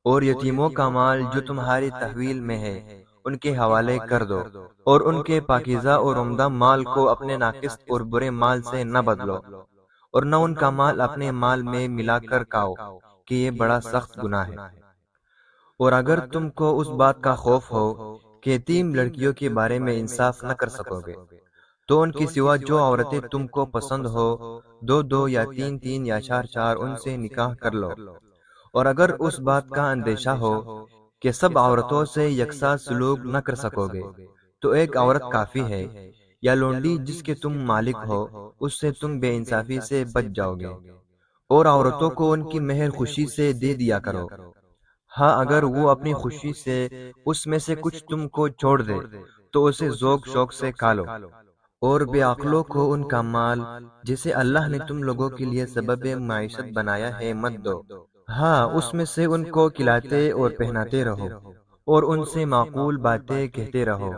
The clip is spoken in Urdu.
اور یتیموں کا مال جو تمہاری تحویل میں ہے ان کے حوالے کر دو، اور ان کے پاکیزہ اور عمدہ مال کو اپنے ناقص اور برے مال سے نہ بدلو، اور نہ ان کا مال اپنے مال میں ملا کر کھاؤ، کہ یہ بڑا سخت گناہ ہے۔ اور اگر تم کو اس بات کا خوف ہو کہ یتیم لڑکیوں کے بارے میں انصاف نہ کر سکو گے، تو ان کی سوا جو عورتیں تم کو پسند ہو، دو دو یا تین تین یا چار چار ان سے نکاح کر لو۔ اور اگر اس بات کا اندیشہ ہو کہ سب عورتوں سے یکساں سلوک نہ کر سکو گے، تو ایک عورت کافی ہے، یا لونڈی جس کے تم مالک ہو، اس سے تم بے انصافی سے بچ جاؤ گے۔ اور عورتوں کو ان کی مہر خوشی سے دے دیا کرو، ہاں اگر وہ اپنی خوشی سے اس میں سے کچھ تم کو چھوڑ دے تو اسے ذوق شوق سے کھا لو۔ اور بے عقلوں کو ان کا مال جسے اللہ نے تم لوگوں کے لیے سبب معیشت بنایا ہے مت دو، ہاں اس میں سے ان کو کھلاتے اور پہناتے رہو، اور ان سے معقول باتیں کہتے رہو۔